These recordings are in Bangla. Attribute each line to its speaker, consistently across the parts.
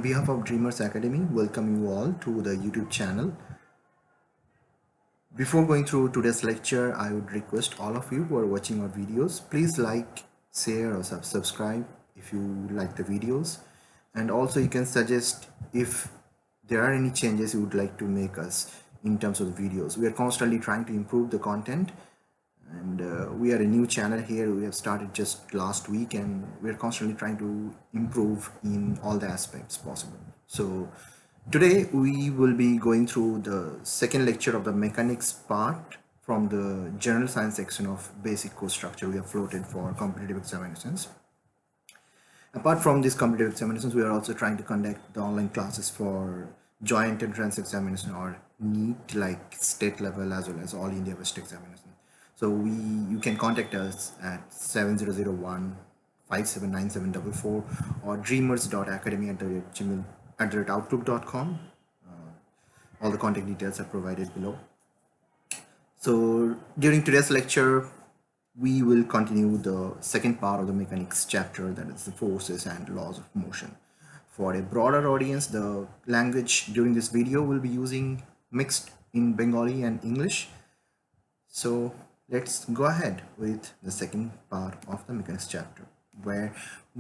Speaker 1: behalf of Dreamers Academy, welcome you all to the YouTube channel. Before going through today's lecture, I would request all of you who are watching our videos, please like, share or subscribe if you like the videos. And also you can suggest if there are any changes you would like to make us in terms of the videos. We are constantly trying to improve the content, and we are a new channel here. We have started just last week and we're constantly trying to improve in all the aspects possible. So today we will be going through the second lecture of the mechanics part from the general science section of basic course structure we have floated for competitive examinations. Apart from these competitive examinations, we are also trying to conduct the online classes for joint entrance examination or NEET, like state level as well as all India West examination. So you can contact us at 7001 579744 or dreamers.academy@outlook.com. All the contact details are provided below. So during today's lecture, we will continue the second part of the mechanics chapter, that is the forces and laws of motion. For a broader audience, the language during this video will be using mixed in Bengali and English. So let's go ahead with the second part of the mechanics chapter, where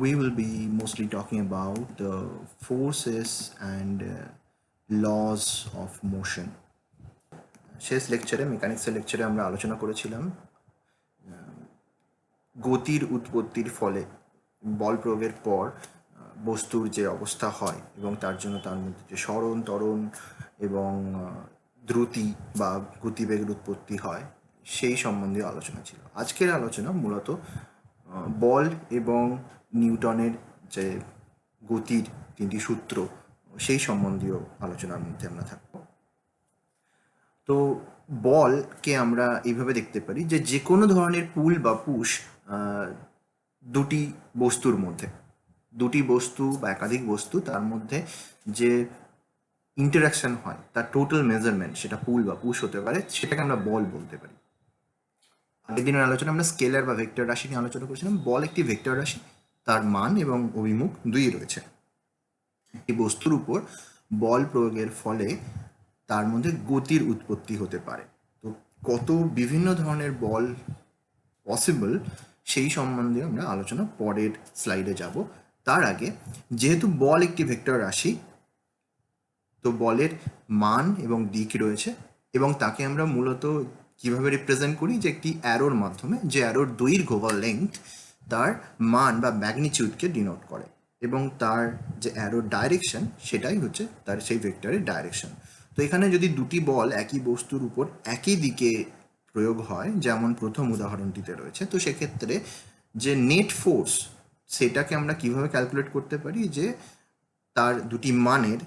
Speaker 1: we will be mostly talking about the forces and laws of motion. শেষ লেকচারে মেকানিক্সের লেকচারে আমরা আলোচনা করেছিলাম গতির উৎপত্তির ফলে বল প্রয়োগের পর বস্তুর যে অবস্থা হয় এবং তার জন্য তার মধ্যে যে সরণ ত্বরণ এবং দ্রুতি বা গতিবেগের উৎপত্তি হয় সেই সম্বন্ধীয় আলোচনা ছিল। আজকের আলোচনা মূলত বল এবং নিউটনের যে গতির তিনটি সূত্র সেই সম্বন্ধীয় আলোচনার মধ্যে আমরা থাকবো। তো বলকে আমরা এইভাবে দেখতে পারি যে কোনো ধরনের পুল বা পুশ দুটি বস্তুর মধ্যে, দুটি বস্তু বা একাধিক বস্তু তার মধ্যে যে ইন্টারাকশন হয় তার টোটাল মেজারমেন্ট, সেটা পুল বা পুশ হতে পারে, সেটাকে আমরা বল বলতে পারি। আগের দিনের আলোচনা আমরা স্কেলার বা ভেক্টর রাশি নিয়ে আলোচনা করেছিলাম। বল একটি ভেক্টর রাশি, তার মান এবং অভিমুখ দুই রয়েছে। একটি বস্তুর উপর বল প্রয়োগের ফলে তার মধ্যে গতির উৎপত্তি হতে পারে। তো কত বিভিন্ন ধরনের বল পসিবল সেই সম্বন্ধে আমরা আলোচনা পরের স্লাইডে যাব। তার আগে, যেহেতু বল একটি ভেক্টর রাশি, তো বলের মান এবং দিক রয়েছে এবং তাকে আমরা মূলত কিভাবে রিপ্রেজেন্ট করি, যে একটি অ্যারোর মাধ্যমে, যে অ্যারোর দৈর্ঘ্য বা লেংথ তার মান বা ম্যাগনিটিউডকে ডিনোট করে এবং তার যে অ্যারোর ডাইরেকশন সেটাই হচ্ছে তার সেই ভেক্টরের ডাইরেকশন। তো এখানে যদি দুটি বল একই বস্তুর উপর একই দিকে প্রয়োগ হয়, যেমন প্রথম উদাহরণটিতে রয়েছে, তো সেক্ষেত্রে যে নেট ফোর্স সেটাকে আমরা কিভাবে ক্যালকুলেট করতে পারি, যে তার দুটি মানের,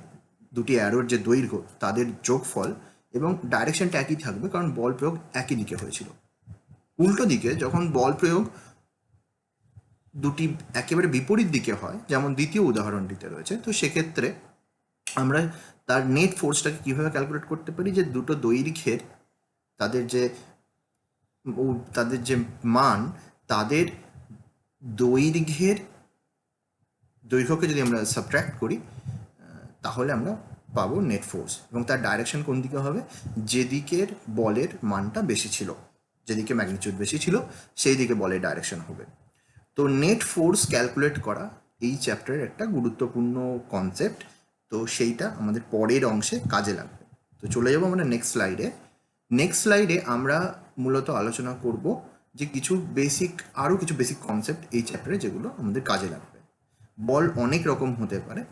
Speaker 1: দুটি অ্যারোর যে দৈর্ঘ্য তাদের যোগফল এবং ডাইরেকশনটা একই থাকবে, কারণ বল প্রয়োগ একই দিকে হয়েছিল। উল্টো দিকে যখন বল প্রয়োগ দুটি একেবারে বিপরীত দিকে হয়, যেমন দ্বিতীয় উদাহরণটিতে রয়েছে, তো সেক্ষেত্রে আমরা তার নেট ফোর্সটাকে কীভাবে ক্যালকুলেট করতে পারি, যে দুটো দৈর্ঘ্যের তাদের যে মান, তাদের দৈর্ঘ্যকে যদি আমরা সাবট্র্যাক্ট করি তাহলে আমরা পাবো নেট ফোর্স, এবং তার ডাইরেকশন কোন দিকে হবে, যেদিকের বলের মানটা বেশি ছিল, যেদিকে ম্যাগনিটিউড বেশি ছিল সেই দিকে বলের ডাইরেকশন হবে। তো নেট ফোর্স ক্যালকুলেট করা এই চ্যাপ্টারের একটা গুরুত্বপূর্ণ কনসেপ্ট, তো সেইটা আমাদের পরের অংশে কাজে লাগবে। তো চলে যাবো আমরা নেক্সট স্লাইডে। আমরা মূলত আলোচনা করব যে আরও কিছু বেসিক কনসেপ্ট এই চ্যাপ্টারে যেগুলো আমাদের কাজে লাগবে। বল অনেক রকম হতে পারে,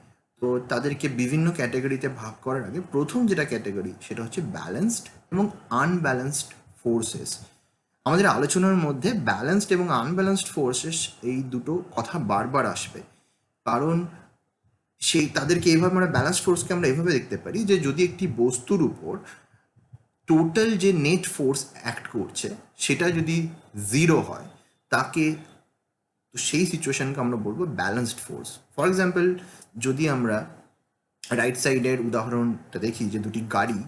Speaker 1: তো তাদেরকে বিভিন্ন ক্যাটাগরিতে ভাগ করার আগে প্রথম যেটা ক্যাটাগরি সেটা হচ্ছে ব্যালেন্সড এবং আনব্যালেন্সড ফোর্সেস। আমাদের আলোচনার মধ্যে ব্যালেন্সড এবং আনব্যালেন্সড ফোর্সেস এই দুটো কথা বারবার আসবে, কারণ তাদেরকে এইভাবে আমরা ব্যালেন্সড ফোর্সকে আমরা এইভাবে দেখতে পারি যে যদি একটি বস্তুর উপর টোটাল যে নেট ফোর্স অ্যাক্ট করছে সেটা যদি 0 হয়, তাকে তো সেই সিচুয়েশনকে আমরা বলবো ব্যালেন্সড ফোর্স। ফর এক্সাম্পল, যদি আমরা রাইট সাইডের উদাহরণটা দেখি, যে দুটি গাড়ি,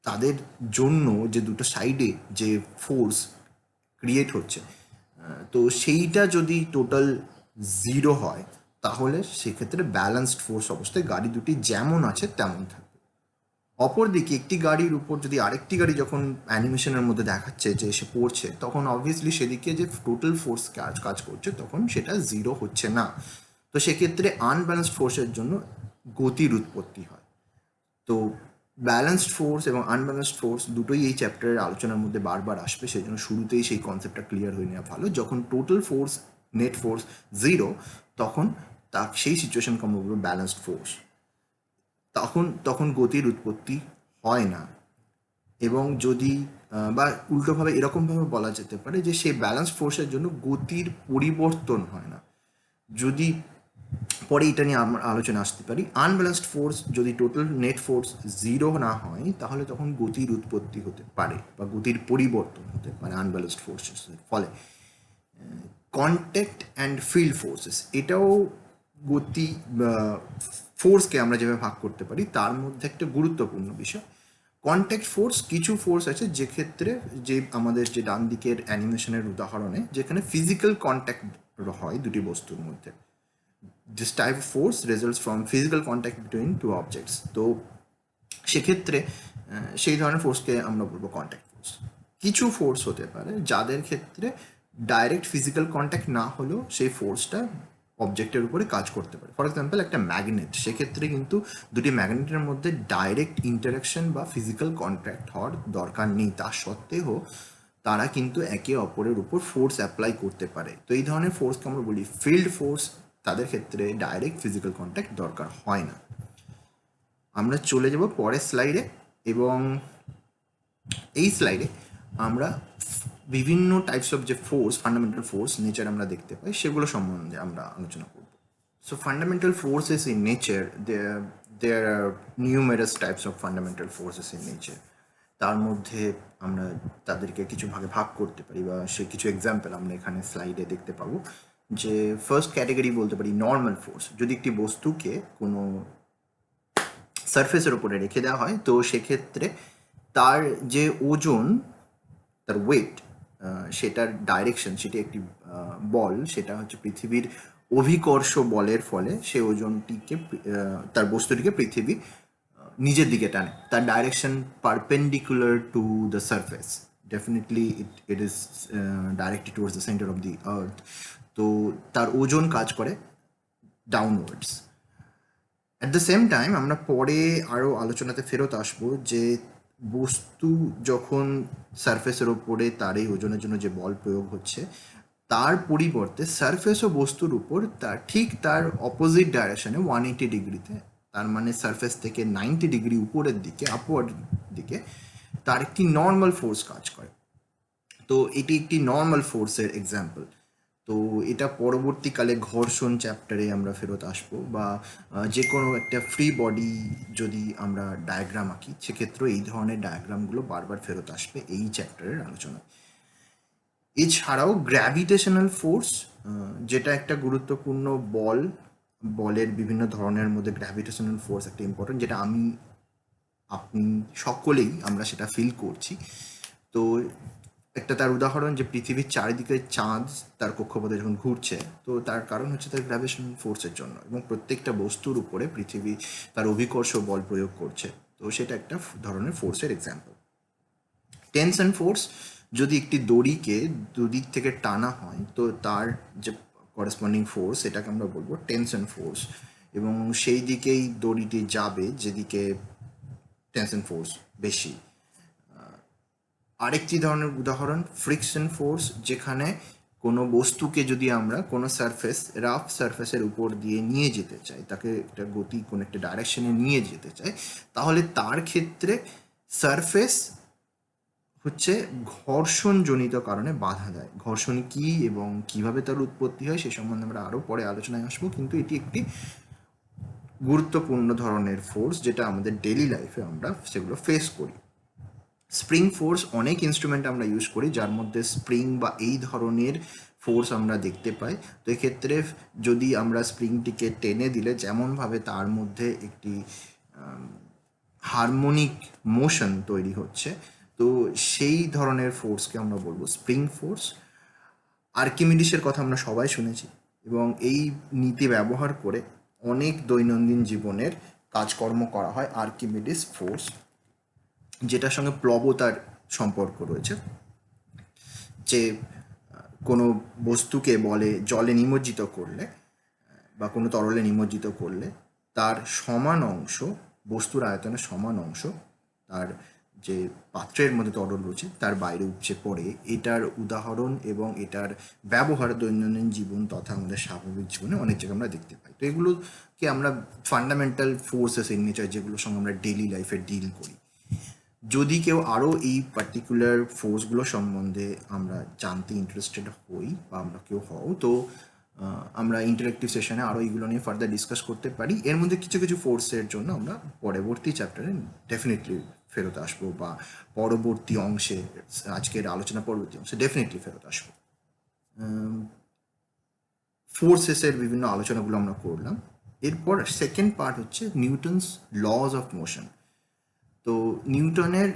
Speaker 1: তাদের জন্য যে দুটো সাইডে যে ফোর্স ক্রিয়েট হচ্ছে, তো সেইটা যদি টোটাল 0 হয় তাহলে সেক্ষেত্রে ব্যালেন্সড ফোর্স অবস্থায় গাড়ি দুটি যেমন আছে তেমন থাকবে। অপরদিকে একটি গাড়ির উপর যদি আরেকটি গাড়ি যখন অ্যানিমেশনের মধ্যে দেখাচ্ছে যে এসে পড়ছে, তখন অবভিয়াসলি সেদিকে যে টোটাল ফোর্স কাজ করছে তখন সেটা জিরো হচ্ছে না। তো সেক্ষেত্রে আনব্যালেন্সড ফোর্সের জন্য গতির উৎপত্তি হয়। তো ব্যালেন্সড ফোর্স এবং আনব্যালেন্সড ফোর্স দুটোই এই চ্যাপ্টারের আলোচনার মধ্যে বারবার আসবে, সেই জন্য শুরুতেই সেই কনসেপ্টটা ক্লিয়ার হয়ে নেওয়া ভালো। যখন total force net force zero, তখন সেই সিচুয়েশনকে আমরা বলবো ব্যালেন্সড ফোর্স। তখন গতির উৎপত্তি হয় না। এবং যদি বা উল্টোভাবে এরকমভাবে বলা যেতে পারে যে সেই ব্যালেন্স ফোর্সের জন্য গতির পরিবর্তন হয় না। যদি পরে এটা নিয়ে আমরা আলোচনা আসতে পারি, আনব্যালেন্সড ফোর্স যদি টোটাল নেট ফোর্স জিরো না হয় তাহলে তখন গতির উৎপত্তি হতে পারে বা গতির পরিবর্তন হতে পারে আনব্যালেন্সড ফোর্সের ফলে। কন্ট্যাক্ট অ্যান্ড ফিল্ড ফোর্সেস, এটাও গতি ফোর্সকে আমরা যেভাবে ভাগ করতে পারি তার মধ্যে একটা গুরুত্বপূর্ণ বিষয়। কন্ট্যাক্ট ফোর্স, কিছু ফোর্স আছে যে ক্ষেত্রে যে আমাদের যে ডান দিকের অ্যানিমেশনের উদাহরণে যেখানে ফিজিক্যাল কন্ট্যাক্ট হয় দুটি বস্তুর মধ্যে। This type of force results from physical contact between two objects. তো সেক্ষেত্রে সেই ধরনের ফোর্সকে আমরা বলবো কন্ট্যাক্ট ফোর্স। কিছু ফোর্স হতে পারে যাদের ক্ষেত্রে ডাইরেক্ট ফিজিক্যাল কন্ট্যাক্ট না হলেও সেই ফোর্সটা অবজেক্টের উপরে কাজ করতে পারে। ফর এক্সাম্পল একটা ম্যাগনেট, সেক্ষেত্রে কিন্তু দুটি ম্যাগনেটের মধ্যে ডাইরেক্ট ইন্টারাকশন বা ফিজিক্যাল কন্ট্যাক্ট হওয়ার দরকার নেই, তা সত্ত্বেও তারা কিন্তু একে অপরের উপর ফোর্স অ্যাপ্লাই করতে পারে। তো এই ধরনের ফোর্সকে আমরা বলি ফিল্ড ফোর্স, তাদের ক্ষেত্রে ডাইরেক্ট ফিজিক্যাল কন্ট্যাক্ট দরকার হয় না। আমরা চলে যাব পরের স্লাইডে, এবং এই স্লাইডে আমরা বিভিন্ন টাইপস অফ যে ফোর্স, ফান্ডামেন্টাল ফোর্স নেচার আমরা দেখতে পাই, সেগুলো সম্বন্ধে আমরা আলোচনা করব। So fundamental forces in nature, there are numerous types of fundamental forces in nature. তার মধ্যে আমরা তাদেরকে কিছু ভাগে ভাগ করতে পারি, বা সে কিছু এক্সাম্পল আমরা এখানে স্লাইডে দেখতে পাবো। যে ফার্স্ট ক্যাটাগরি বলতে পারি নর্মাল ফোর্স। যদি একটি বস্তুকে কোনো সারফেসের উপরে রেখে দেওয়া হয়, তো সেক্ষেত্রে তার যে ওজন, তার ওয়েট, সেটার ডাইরেকশন, সেটি একটি বল, সেটা হচ্ছে পৃথিবীর অভিকর্ষ বলের ফলে সে ওজনটিকে, তার বস্তুটিকে পৃথিবী নিজের দিকে টানে। তার direction perpendicular to the surface, definitely it is directed towards the centre of the earth. তো তার ওজন কাজ করে downwards. At the same time আমরা পরে আরও আলোচনাতে ফেরত আসবো যে বস্তু যখন সারফেসের ওপরে তার এই ওজনের জন্য যে বল প্রয়োগ হচ্ছে, তার পরিবর্তে সারফেস ও বস্তুর উপর তার অপোজিট ডাইরেকশনে 180 ডিগ্রিতে, তার মানে সারফেস থেকে 90 ডিগ্রি উপরের দিকে, আপওয়ার্ড দিকে, তার একটি নর্মাল ফোর্স কাজ করে। তো এটি একটি নর্মাল ফোর্সের এক্সাম্পল। তো এটা পরবর্তীকালে ঘর্ষণ চ্যাপ্টারে আমরা ফেরত আসবো, বা যে কোনো একটা ফ্রি বডি যদি আমরা ডায়াগ্রাম আঁকি, সেক্ষেত্রেও এই ধরনের ডায়াগ্রামগুলো বারবার ফেরত আসবে এই চ্যাপ্টারের আলোচনায়। এছাড়াও গ্র্যাভিটেশনাল ফোর্স, যেটা একটা গুরুত্বপূর্ণ বলের বিভিন্ন ধরনের মধ্যে গ্র্যাভিটেশনাল ফোর্স একটা ইম্পর্টেন্ট, যেটা আপনি সকলেই আমরা সেটা ফিল করছি। তো একটা তার উদাহরণ যে পৃথিবীর চারিদিকে চাঁদ তার কক্ষপথে যখন ঘুরছে, তো তার কারণ হচ্ছে তার গ্র্যাভিটেশনাল ফোর্সের জন্য, এবং প্রত্যেকটা বস্তুর উপরে পৃথিবী তার অভিকর্ষ বল প্রয়োগ করছে। তো সেটা একটা ধরনের ফোর্সের এক্সাম্পল। টেনশন ফোর্স, যদি একটি দড়িকে দুদিক থেকে টানা হয়, তো তার যে করেসপন্ডিং ফোর্স, এটাকে আমরা বলবো টেনশন ফোর্স, এবং সেই দিকেই দড়িটি যাবে যেদিকে টেনশন ফোর্স বেশি। আরেকটি ধরনের উদাহরণ ফ্রিকশন ফোর্স, যেখানে কোনো বস্তুকে যদি আমরা কোনো রাফ সারফেসের উপর দিয়ে নিয়ে যেতে চাই, তাকে একটা গতি কোনো একটা ডাইরেকশনে নিয়ে যেতে চাই, তাহলে তার ক্ষেত্রে সারফেস হচ্ছে ঘর্ষণজনিত কারণে বাধা দেয়। ঘর্ষণ কি এবং কিভাবে তার উৎপত্তি হয় সে সম্বন্ধে আমরা আরও পরে আলোচনায় আসবো, কিন্তু এটি একটি গুরুত্বপূর্ণ ধরনের ফোর্স যেটা আমাদের ডেইলি লাইফে আমরা সেগুলো ফেস করি। স্প্রিং ফোর্স, অনেক ইনস্ট্রুমেন্ট আমরা ইউজ করি যার মধ্যে স্প্রিং বা এই ধরনের ফোর্স আমরা দেখতে পাই। তো এক্ষেত্রে যদি আমরা স্প্রিংটিকে টেনে দিলে যেমনভাবে তার মধ্যে একটি হারমোনিক মোশন তৈরি হচ্ছে, তো সেই ধরনের ফোর্সকে আমরা বলবো স্প্রিং ফোর্স। আর্কিমিডিসের কথা আমরা সবাই শুনেছি, এবং এই নীতি ব্যবহার করে অনেক দৈনন্দিন জীবনের কাজকর্ম করা হয় আর্কিমিডিস ফোর্স, যেটার সঙ্গে প্লবতার সম্পর্ক রয়েছে। যে কোনো বস্তুকে বলে জলে নিমজ্জিত করলে বা কোনো তরলে নিমজ্জিত করলে তার সমান অংশ, বস্তুর আয়তনের সমান অংশ তার যে পাত্রের মধ্যে তরল রয়েছে তার বাইরে উপচে পড়ে। এটার উদাহরণ এবং এটার ব্যবহার দৈনন্দিন জীবন তথা আমাদের স্বাভাবিক জীবনে অনেক জায়গায় আমরা দেখতে পাই। তো এগুলোকে আমরা ফান্ডামেন্টাল ফোর্সেস ইন নেচার, যেগুলোর সঙ্গে আমরা ডেইলি লাইফে ডিল করি। যদি কেউ আরও এই পার্টিকুলার ফোর্সগুলো সম্বন্ধে আমরা জানতে ইন্টারেস্টেড হই বা আমরা কেউ হও, তো আমরা ইন্টারেক্টিভ সেশনে আরও এইগুলো নিয়ে ফার্দার ডিসকাস করতে পারি। এর মধ্যে কিছু কিছু ফোর্সের জন্য আমরা পরবর্তী চ্যাপ্টারে ডেফিনেটলি ফেরত আসবো, বা পরবর্তী অংশে, আজকের আলোচনা পরবর্তী অংশে ডেফিনেটলি ফেরত আসবো। ফোর্সেসের বিভিন্ন আলোচনাগুলো আমরা করলাম। এরপর সেকেন্ড পার্ট হচ্ছে নিউটনস লজ অফ মোশন। তো নিউটনের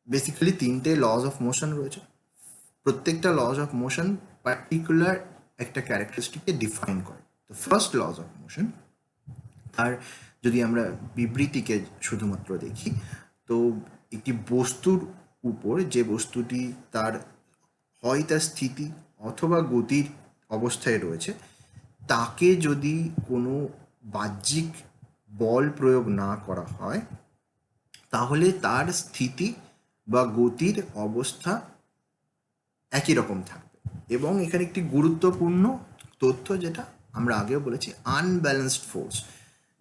Speaker 1: বেসিক্যালি 3টে লজ অফ মোশন রয়েছে। প্রত্যেকটা লজ অফ মোশন পার্টিকুলার একটা ক্যারেক্টারিস্টিককে ডিফাইন করে। তো ফার্স্ট লজ অফ মোশন, আর যদি আমরা বিবৃতিকে শুধুমাত্র দেখি, তো একটি বস্তুর উপর যে বস্তুটি তার হয় তার স্থিতি অথবা গতির অবস্থায় রয়েছে, তাকে যদি কোনো বাহ্যিক বল প্রয়োগ না করা হয়, তাহলে তার স্থিতি বা গতির অবস্থা একই রকম থাকবে। এবং এখানে একটি গুরুত্বপূর্ণ তথ্য, যেটা আমরা আগেও বলেছি, আনব্যালেন্সড ফোর্স,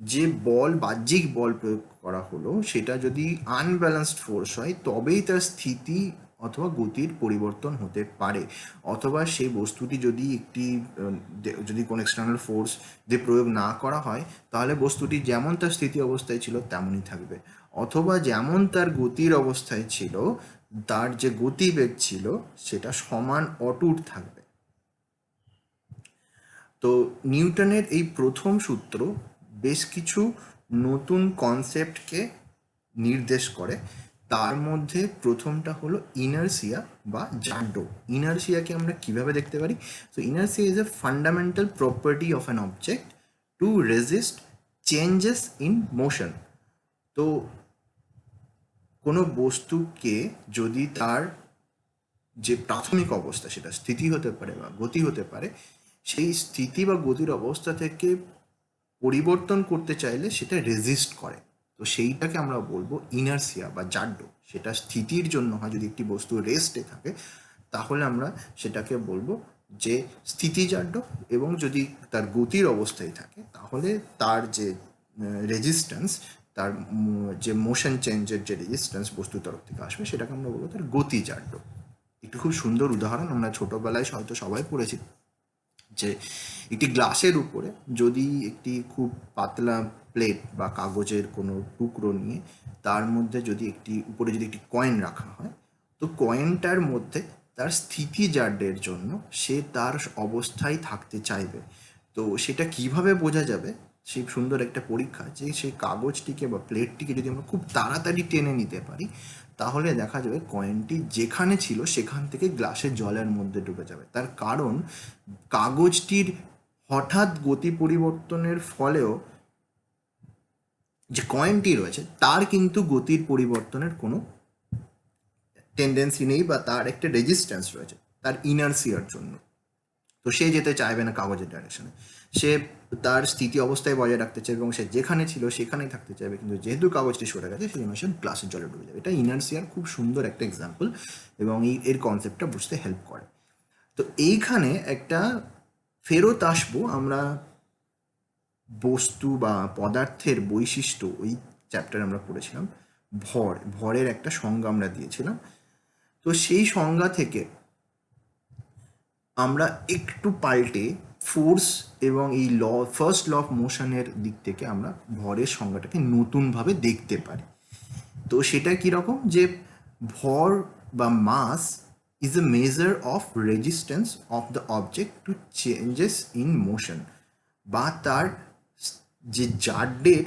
Speaker 1: যে বল, বাহ্যিক বল প্রয়োগ করা হলো, সেটা যদি আনব্যালেন্সড ফোর্স হয় তবেই তার স্থিতি অথবা গতির পরিবর্তন হতে পারে। অথবা সেই বস্তুটি যদি কোনো এক্সটার্নাল ফোর্স দিয়ে প্রয়োগ না করা হয়, তাহলে বস্তুটি যেমন তার স্থিতি অবস্থায় ছিল তেমনই থাকবে। অথবা যেমন তার গতির অবস্থায় ছিল, তার যে গতিবেগ ছিল সেটা সমান অটুট থাকবে। তো নিউটনের এই প্রথম সূত্র বেশ কিছু নতুন কনসেপ্টকে নির্দেশ করে। তার মধ্যে প্রথমটা হলো ইনার্সিয়া বা জাড্ডো। ইনার্সিয়াকে আমরা কিভাবে দেখতে পারি? তো inertia is a fundamental property of an object to resist changes in motion. তো কোনো বস্তুকে যদি তার যে প্রাথমিক অবস্থা, সেটা স্থিতি হতে পারে বা গতি হতে পারে, সেই স্থিতি বা গতির অবস্থা থেকে পরিবর্তন করতে চাইলে সেটা রেজিস্ট করে। তো সেইটাকে আমরা বলবো ইনার্সিয়া বা জাড্ডো। সেটা স্থিতির জন্য হয়, যদি একটি বস্তু রেস্টে থাকে তাহলে আমরা সেটাকে বলবো যে স্থিতিজাড্য। এবং যদি তার গতির অবস্থায় থাকে তাহলে তার যে রেজিস্ট্যান্স, তার যে মোশন চেঞ্জের যে রেজিস্ট্যান্স বস্তুর তরফ থেকে আসবে, সেটাকে আমরা বলবো তার গতিজাড্য। একটি খুব সুন্দর উদাহরণ আমরা ছোটোবেলায় হয়তো সবাই পড়েছি, যে একটি গ্লাসের উপরে যদি একটি খুব পাতলা প্লেট বা কাগজের কোনো টুকরো নিয়ে তার মধ্যে যদি উপরে যদি একটি কয়েন রাখা হয়, তো কয়েনটার মধ্যে তার স্থিতিজাড্যের জন্য সে তার অবস্থায় থাকতে চাইবে। তো সেটা কিভাবে বোঝা যাবে? সেই সুন্দর একটা পরীক্ষা, যে সেই কাগজটিকে বা প্লেটটিকে যদি আমরা খুব তাড়াতাড়ি টেনে নিতে পারি, তাহলে দেখা যাবে কয়েনটি যেখানে ছিল সেখান থেকে গ্লাসের জলের মধ্যে ডুবে যাবে। তার কারণ কাগজটির হঠাৎ গতি পরিবর্তনের ফলেও যে কয়েনটি রয়েছে তার কিন্তু গতির পরিবর্তনের কোনো টেন্ডেন্সি নেই, বা তার একটা রেজিস্ট্যান্স রয়েছে তার ইনার্সিয়ার জন্য। তো সে যেতে চাইবে না কাগজের ডাইরেকশনে, সে তার স্থিতি অবস্থায় বজায় রাখতে চাইবে এবং সে যেখানে ছিল সেখানেই থাকতে চাইবে। কিন্তু যেহেতু কাগজটি সরে গেছে, সেই জন্য সে গ্লাসের জলে ডুবে যাবে। এটা ইনার্সিয়ার খুব সুন্দর একটা এক্সাম্পল এবং এর কনসেপ্টটা বুঝতে হেল্প করে। তো এইখানে একটা ফেরত আসবো আমরা বস্তু বা পদার্থের বৈশিষ্ট্য, ওই চ্যাপ্টারে আমরা পড়েছিলাম ভরের একটা সংজ্ঞা আমরা দিয়েছিলাম। তো সেই সংজ্ঞা থেকে আমরা একটু পাল্টে ফোর্স এবং এই ফার্স্ট ল অফ মোশনের দিক থেকে আমরা ভরের সংজ্ঞাটাকে নতুনভাবে দেখতে পারি। তো সেটা কীরকম, যে ভর বা mass is a measure of resistance of the object to changes in motion, বা তার যে জাড্যের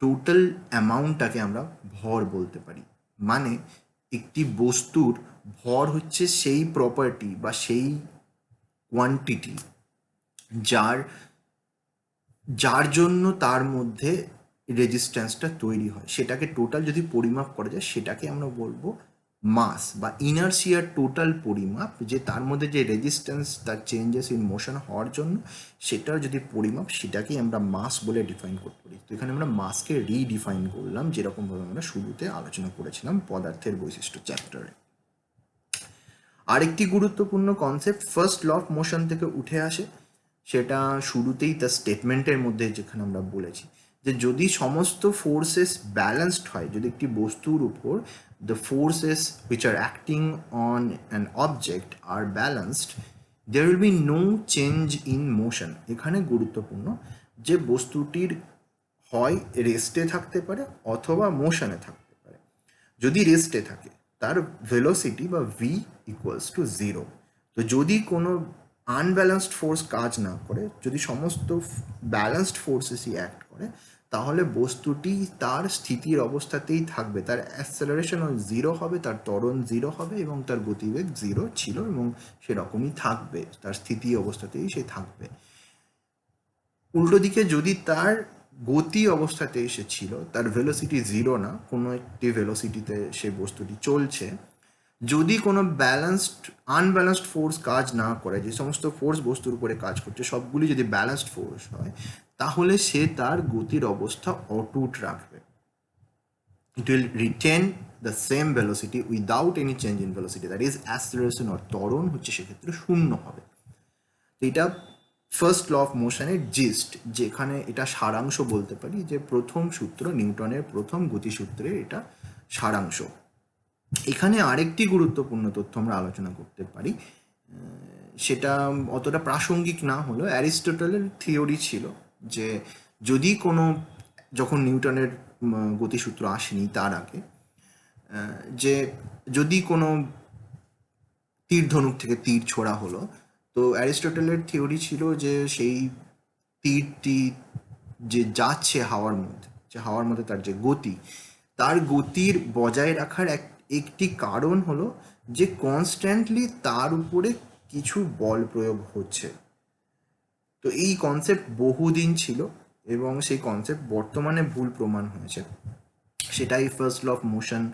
Speaker 1: টোটাল অ্যামাউন্টটাকে আমরা ভর বলতে পারি। মানে একটি বস্তুর ভর হচ্ছে সেই প্রপার্টি বা সেই কোয়ান্টিটি যার যার জন্য তার মধ্যে রেজিস্ট্যান্সটা তৈরি হয়, সেটাকে টোটাল যদি পরিমাপ করা যায় সেটাকে আমরা বলবো মাস বা ইনার্সিয়ার টোটাল পরিমাপ, যে তার মধ্যে যে রেজিস্ট্যান্স, তার চেঞ্জেস ইন মোশন হওয়ার জন্য সেটার যদি পরিমাপ, সেটাকেই আমরা মাস বলে ডিফাইন করতে পারি। তো এখানে আমরা মাসকে রিডিফাইন করলাম, যেরকমভাবে আমরা শুরুতে আলোচনা করেছিলাম পদার্থের বৈশিষ্ট্য চ্যাপ্টারে। আরেকটি গুরুত্বপূর্ণ concept first law of motion থেকে উঠে আসে, সেটা শুরুতেই তার স্টেটমেন্টের মধ্যে যেখানে আমরা বলেছি যে যদি সমস্ত ফোর্সেস ব্যালেন্সড হয়, যদি একটি বস্তুর উপর the forces which are acting on an object are balanced, there will be no change in motion. এখানে গুরুত্বপূর্ণ যে বস্তুটির হয় রেস্টে থাকতে পারে অথবা মোশনে থাকতে পারে। যদি রেস্টে থাকে তার ভেলোসিটি বা ভি ইকুয়ালস টু 0। তো যদি কোনো আনব্যালেন্সড ফোর্স কাজ না করে, যদি সমস্ত ব্যালেন্সড ফোর্সেসই অ্যাক্ট করে, তাহলে বস্তুটি তার স্থিতির অবস্থাতেই থাকবে, তার অ্যাক্সেলারেশনও 0 হবে, তার ত্বরণ 0 হবে এবং তার গতিবেগ 0 ছিল এবং সেরকমই থাকবে, তার স্থিতি অবস্থাতেই সে থাকবে। উল্টো দিকে যদি তার গতি অবস্থাতে এসেছিল, তার ভেলোসিটি 0 না, কোনো একটি ভেলোসিটিতে সে বস্তুটি চলছে, যদি কোনো আনব্যালেন্সড ফোর্স কাজ না করে, যে সমস্ত ফোর্স বস্তুর উপরে কাজ করছে সবগুলি যদি ব্যালেন্সড ফোর্স হয়, তাহলে সে তার গতির অবস্থা অটুট রাখবে। It will written the same velocity without any change in velocity, that is acceleration or ত্বরণ হচ্ছে সেক্ষেত্রে 0 হবে। তো এটা ফার্স্ট ল অফ মোশনের জিস্ট, যেখানে এটা সারাংশ বলতে পারি, যে প্রথম সূত্র, নিউটনের প্রথম গতিসূত্রের এটা সারাংশ। এখানে আরেকটি গুরুত্বপূর্ণ তথ্য আমরা আলোচনা করতে পারি, সেটা অতটা প্রাসঙ্গিক না হলেও অ্যারিস্টটলের থিওরি ছিল যে যদি কোনো, যখন নিউটনের গতিসূত্র আসেনি তার আগে, যে যদি কোনো তীর ধনুক থেকে তীর ছোড়া হলো, তো অ্যারিস্টটলের থিওরি ছিল যে সেই তীরটি যে যাচ্ছে হাওয়ার মধ্যে, যে হাওয়ার মধ্যে তার যে গতি, তার গতির বজায় রাখার একটি কারণ হলো যে কনস্ট্যান্টলি তার উপরে কিছু বল প্রয়োগ হচ্ছে। তো এই কনসেপ্ট বহুদিন ছিল এবং সেই কনসেপ্ট বর্তমানে ভুল প্রমাণ হয়েছে। সেটাই ফার্স্ট ল অফ মোশন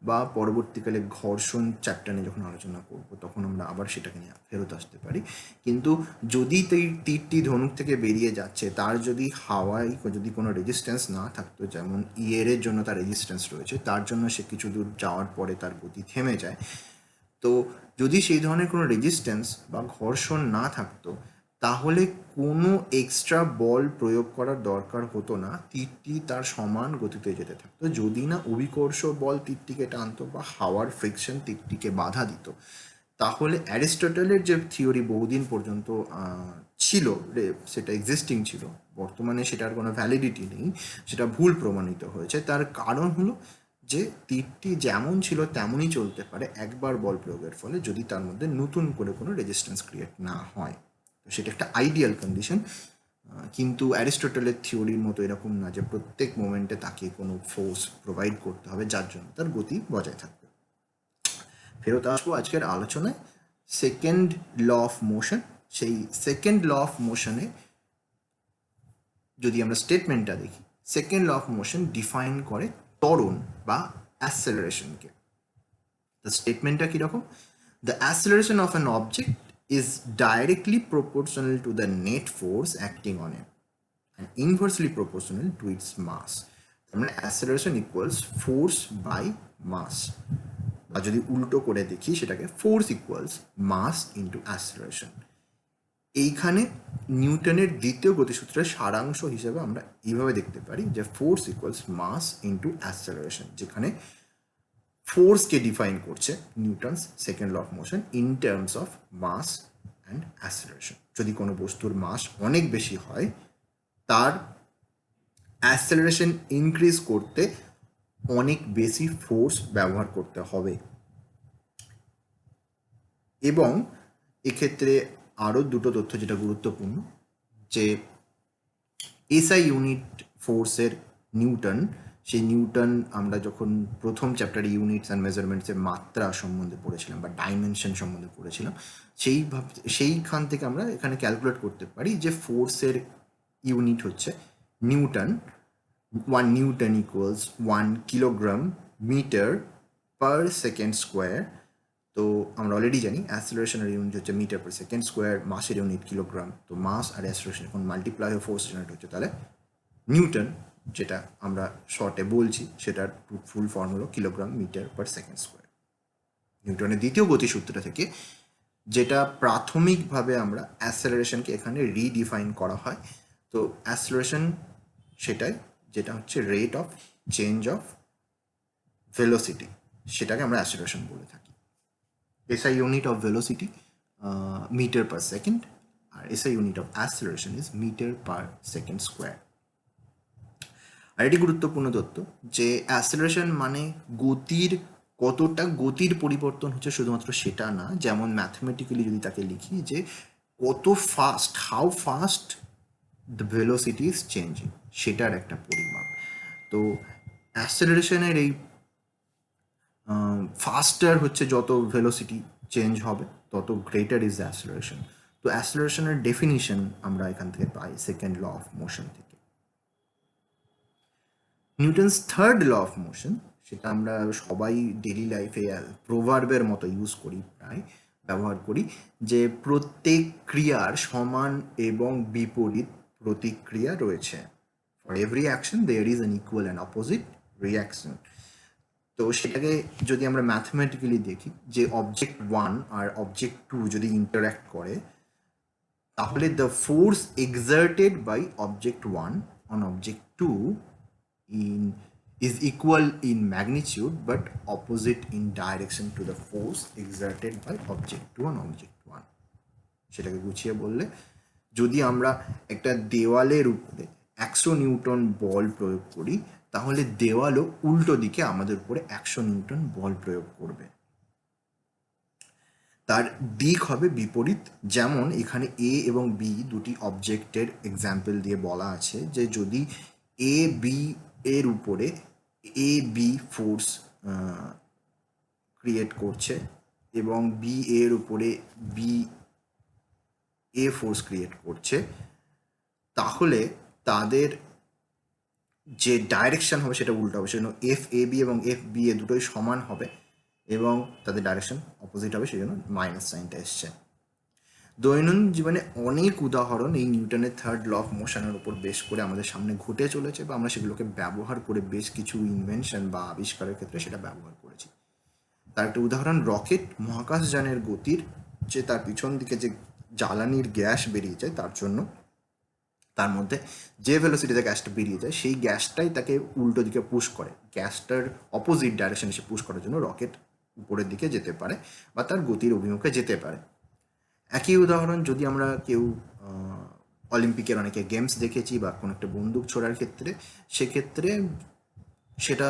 Speaker 1: বা পরবর্তীকালে ঘর্ষণ চ্যাপ্টার নিয়ে যখন আলোচনা করব তখন আমরা আবার সেটাকে নিয়ে ফেরত আসতে পারি। কিন্তু যদি তীরটি ধনুক থেকে বেরিয়ে যাচ্ছে, তার যদি হাওয়ায় যদি কোনো রেজিস্ট্যান্স না থাকতো, যেমন এর জন্য তার রেজিস্ট্যান্স রয়েছে, তার জন্য সে কিছু দূর যাওয়ার পরে তার গতি থেমে যায়। তো যদি সেই ধরনের কোনো রেজিস্ট্যান্স বা ঘর্ষণ না থাকতো, তাহলে কোনো এক্সট্রা বল প্রয়োগ করার দরকার হতো না, তীরটি তার সমান গতিতে যেতে থাকতো, যদি না অভিকর্ষ বল তীরটিকে টানতো বা হাওয়ার ফ্রিকশন তীরটিকে বাধা দিত। তাহলে অ্যারিস্টটলের যে থিওরি বহুদিন পর্যন্ত ছিল, সেটা এক্সিস্টিং ছিল, বর্তমানে সেটার কোনো ভ্যালিডিটি নেই, সেটা ভুল প্রমাণিত হয়েছে। তার কারণ হলো যে তীরটি যেমন ছিল তেমনই চলতে পারে একবার বল প্রয়োগের ফলে, যদি তার মধ্যে নতুন করে কোনো রেজিস্ট্যান্স ক্রিয়েট না হয়। তো সেটা একটা আইডিয়াল কন্ডিশন, কিন্তু অ্যারিস্টটলের থিওরির মতো এরকম না যে প্রত্যেক মোমেন্টে তাকে কোনো ফোর্স প্রোভাইড করতে হবে যার জন্য তার গতি বজায় থাকবে। ফেরত আসবো আজকের আলোচনায় সেকেন্ড ল অফ মোশন। সেই সেকেন্ড ল অফ মোশনে যদি আমরা স্টেটমেন্টটা দেখি, second law of motion define করে ত্বরণ বা অ্যাসেলারেশনকে। দ্য স্টেটমেন্টটা কীরকম? The acceleration of an object is directly proportional to the net force acting on it and inversely proportional to its mass. মানে acceleration equals force by mass, বা যদি উল্টো করে দেখি সেটাকে ফোর্স ইকুয়ালস মাস ইন্টু অ্যাসেলারেশন। এইখানে নিউটনের দ্বিতীয় গতিসূত্রের সারাংশ হিসেবে আমরা এইভাবে দেখতে পারি যে force equals mass into acceleration, যেখানে ফোর্সকে ডিফাইন করছে Newton's second law of motion in terms of mass and acceleration. যদি কোনো বস্তুর মাস অনেক বেশি হয়, তার অ্যাসেলারেশন ইনক্রিজ করতে অনেক বেশি ফোর্স ব্যবহার করতে হবে। এবং এক্ষেত্রে আরও দুটো তথ্য যেটা গুরুত্বপূর্ণ, যে এসআই ইউনিট ফোর্সের নিউটন সেই নিউটন আমরা যখন প্রথম চ্যাপ্টারে ইউনিটস অ্যান্ড মেজারমেন্টসের মাত্রা সম্বন্ধে পড়েছিলাম বা ডাইমেনশন সম্বন্ধে পড়েছিলাম, সেইখান থেকে আমরা এখানে ক্যালকুলেট করতে পারি যে ফোর্সের ইউনিট হচ্ছে newton. 1 newton equals 1 kilogram metre per second square. তো আমরা অলরেডি জানি অ্যাসেলারেশনের ইউনিট হচ্ছে মিটার পার সেকেন্ড স্কোয়ার, মাসের ইউনিট কিলোগ্রাম। তো মাস আর অ্যাসেলারেশন এখন মাল্টিপ্লাই হয়ে ফোর্স জেনারেট হচ্ছে, তাহলে নিউটন যেটা আমরা শর্টে বলছি সেটার ফুল ফর্ম হলো kilogram metre per second square. নিউটনের দ্বিতীয় গতিসূত্র থেকে যেটা প্রাথমিকভাবে আমরা অ্যাসেলারেশনকে এখানে রিডিফাইন করা হয়। তো অ্যাসেলারেশন সেটাই, যেটা হচ্ছে rate of change of velocity, সেটাকে আমরা অ্যাসেলারেশন বলে থাকি। SI unit of velocity meter per second, R SI unit of acceleration is meter per second square. আর এটি গুরুত্বপূর্ণ তথ্য যে অ্যাসেলারেশন মানে গতির পরিবর্তন হচ্ছে শুধুমাত্র সেটা না, যেমন ম্যাথমেটিক্যালি যদি তাকে লিখি যে কত fast, how fast the velocity is changing, সেটার একটা পরিমাপ। তো অ্যাসেলারেশনের এই ফাস্টার হচ্ছে যত ভেলোসিটি চেঞ্জ হবে তত গ্রেটার ইজ দ্য অ্যাসেলারেশন। তো অ্যাসেলারেশনের ডেফিনিশন আমরা এখান থেকে পাই সেকেন্ড ল অফ মোশন থেকে। Newton's third law of motion, সেটা আমরা সবাই ডেলি লাইফে প্রোভার্বের মতো ইউজ করি, প্রায় ব্যবহার করি, যে প্রত্যেক ক্রিয়ার সমান এবং বিপরীত প্রতিক্রিয়া রয়েছে। For every action there is an equal and opposite reaction. তো সেটাকে যদি আমরা ম্যাথমেটিক্যালি দেখি যে অবজেক্ট 1 আর অবজেক্ট 2 যদি ইন্টারঅ্যাক্ট করে, তাহলে the force exerted by object 1 on object 2 is equal in magnitude but opposite in direction to the force exerted by object 2 on object 1. সেটাকে গুছিয়ে বললে, যদি আমরা একটা দেওয়ালের উপরে 100 নিউটন বল প্রয়োগ করি, তাহলে দেওয়ালও উল্টো দিকে আমাদের উপরে 100 নিউটন বল প্রয়োগ করবে। তার দিক হবে বিপরীত। যেমন এখানে এ এবং বি দুটি অবজেক্টের এক্সাম্পল দিয়ে বলা আছে যে যদি এ বি এর উপরে এ বি ফোর্স ক্রিয়েট করছে এবং বি এর উপরে বি এ ফোর্স ক্রিয়েট করছে, তাহলে তাদের যে ডাইরেকশন হবে সেটা উল্টো হবে। সেজন্য এফ এ বি এবং এফ বি এ দুটোই সমান হবে এবং তাদের ডাইরেকশন অপোজিট হবে, সেই জন্য মাইনাস সাইনটা এসছে। দৈনন্দিন জীবনে অনেক উদাহরণ এই নিউটনের থার্ড ল অফ মোশনের উপর বেশ করে আমাদের সামনে ঘটে চলেছে, বা আমরা সেগুলোকে ব্যবহার করে বেশ কিছু ইনভেনশন বা আবিষ্কারের ক্ষেত্রে সেটা ব্যবহার করেছি। তার একটা উদাহরণ রকেট মহাকাশযানের গতির, যে তার পিছন দিকে যে জ্বালানির গ্যাস বেরিয়ে যায় তার জন্য, তার মধ্যে যে ভেলোসিটিতে গ্যাসটা বেরিয়ে যায় সেই গ্যাসটাই তাকে উল্টো দিকে পুশ করে, গ্যাসটার অপোজিট ডাইরেকশন এসে পুশ করার জন্য রকেট উপরের দিকে যেতে পারে বা তার গতির অভিমুখে যেতে পারে। একই উদাহরণ যদি আমরা কেউ অলিম্পিকের অনেকে গেমস দেখেছি বা কোনো একটা বন্দুক ছোড়ার ক্ষেত্রে, সেক্ষেত্রে সেটা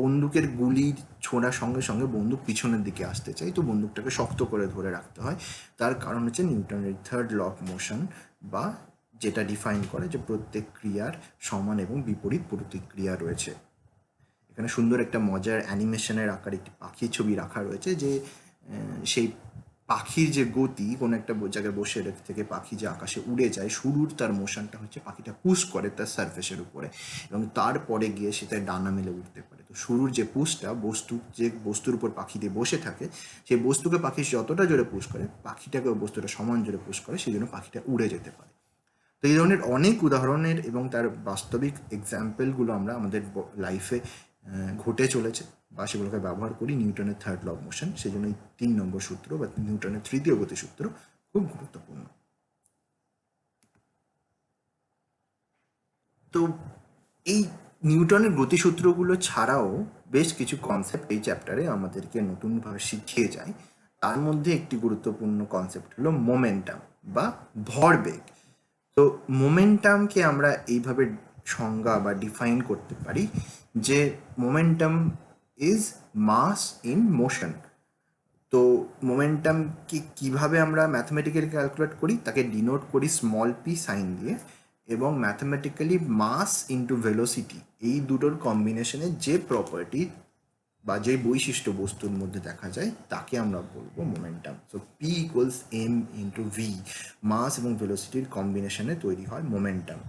Speaker 1: বন্দুকের গুলি ছোড়ার সঙ্গে সঙ্গে বন্দুক পিছনের দিকে আসতে চাই, তো বন্দুকটাকে শক্ত করে ধরে রাখতে হয়। তার কারণ হচ্ছে নিউটনের থার্ড ল অফ মোশন, বা যেটা ডিফাইন করে যে প্রত্যেক ক্রিয়ার সমান এবং বিপরীত প্রতিক্রিয়া রয়েছে। এখানে সুন্দর একটা মজার অ্যানিমেশনের আকারে একটি পাখির ছবি রাখা রয়েছে, যে সেই পাখির যে গতি, কোনো একটা জায়গায় বসে থেকে পাখি যে আকাশে উড়ে যায়, শুরুর তার মোশনটা হচ্ছে পাখিটা পুশ করে তার সারফেসের উপরে এবং তারপরে গিয়ে সে তার ডানা মেলে উঠতে পারে। তো শুরুর যে পুশটা, যে বস্তুর উপর পাখি দিয়ে বসে থাকে, সেই বস্তুকে পাখি যতটা জোরে পুশ করে, পাখিটাকেও বস্তুটা সমান জোরে পুশ করে, সেই জন্য পাখিটা উড়ে যেতে পারে। তো এই ধরনের অনেক উদাহরণের এবং তার বাস্তবিক এক্সাম্পলগুলো আমরা আমাদের লাইফে ঘটে চলেছে বা সেগুলোকে ব্যবহার করি নিউটনের থার্ড ল অফ মোশন। সেই জন্য এই 3 নম্বর সূত্র বা নিউটনের তৃতীয় গতিসূত্র খুব গুরুত্বপূর্ণ। তো এই নিউটনের গতিসূত্রগুলো ছাড়াও বেশ কিছু কনসেপ্ট এই চ্যাপ্টারে আমাদেরকে নতুনভাবে শিখিয়ে যায়। তার মধ্যে একটি গুরুত্বপূর্ণ কনসেপ্ট হলো মোমেন্টাম বা ভরবেগ। তো মোমেন্টামকে আমরা এইভাবে সংজ্ঞা বা ডিফাইন করতে পারি যে momentum is mass in motion. তো মোমেন্টামকে কিভাবে আমরা ম্যাথমেটিক্যালি ক্যালকুলেট করি, তাকে ডিনোট করি স্মল পি সাইন দিয়ে, এবং ম্যাথমেটিক্যালি মাস ইন্টু ভেলোসিটি, এই দুটোর কম্বিনেশনে যে প্রপার্টি বা যে বৈশিষ্ট্য বস্তুর মধ্যে দেখা যায় তাকে আমরা বলবো momentum. So P equals M into V, mass এবং ভেলোসিটির কম্বিনেশনে তৈরি হয় momentum.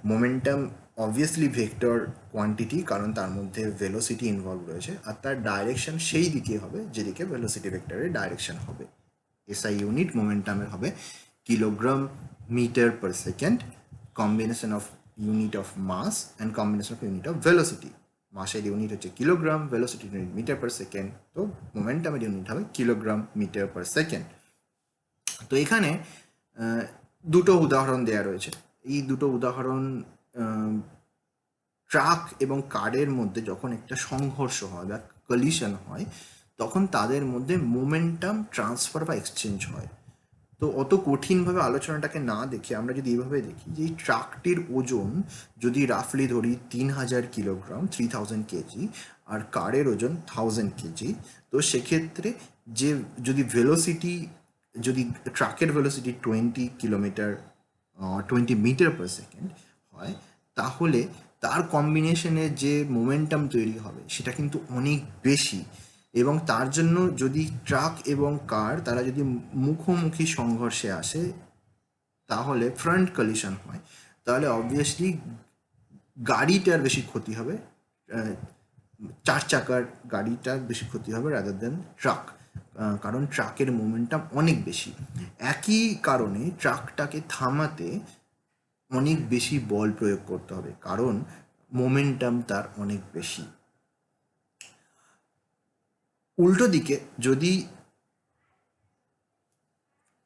Speaker 1: Momentum obviously vector quantity, কারণ তার মধ্যে ভেলোসিটি ইনভলভ রয়েছে, আর তার ডাইরেকশন সেই দিকে হবে যেদিকে ভেলোসিটি ভেক্টরের ডাইরেকশন হবে। এসআই ইউনিট মোমেন্টামের হবে kilogram metre per second, combination of unit of mass and combination of unit of velocity. মাসের ইউনিট হচ্ছে কিলোগ্রাম, ভেলোসিটির ইউনিট মিটার পার সেকেন্ড, তো মোমেন্টামের ইউনিট হবে কিলোগ্রাম মিটার পার সেকেন্ড। তো এখানে দুটো উদাহরণ দেওয়া রয়েছে। এই দুটো উদাহরণ ট্রাক এবং কারের মধ্যে যখন একটা সংঘর্ষ হয় বা কলিশন হয়, তখন তাদের মধ্যে মোমেন্টাম ট্রান্সফার বা এক্সচেঞ্জ হয়। তো অত কঠিনভাবে আলোচনাটাকে না দেখে আমরা যদি এইভাবে দেখি যে এই ট্রাকটির ওজন যদি রাফলি ধরি 3000 কিলোগ্রাম, 3000 কেজি, আর কারের ওজন 1000 কেজি, তো সেক্ষেত্রে যে যদি ভেলোসিটি, যদি ট্রাকের velocity 20 kilometre 20 metre per second হয়, তাহলে তার কম্বিনেশনে যে মোমেন্টাম তৈরি হবে সেটা কিন্তু অনেক বেশি। এবং তার জন্য যদি ট্রাক এবং কার তারা যদি মুখোমুখি সংঘর্ষে আসে, তাহলে ফ্রন্ট কলিশন হয়, তাহলে অবভিয়াসলি গাড়িটার বেশি ক্ষতি হবে, চার চাকার গাড়িটার বেশি ক্ষতি হবে রাদার দেন ট্রাক, কারণ ট্রাকের মোমেন্টাম অনেক বেশি। একই কারণে ট্রাকটাকে থামাতে অনেক বেশি বল প্রয়োগ করতে হবে, কারণ মোমেন্টাম তার অনেক বেশি। উল্টো দিকে যদি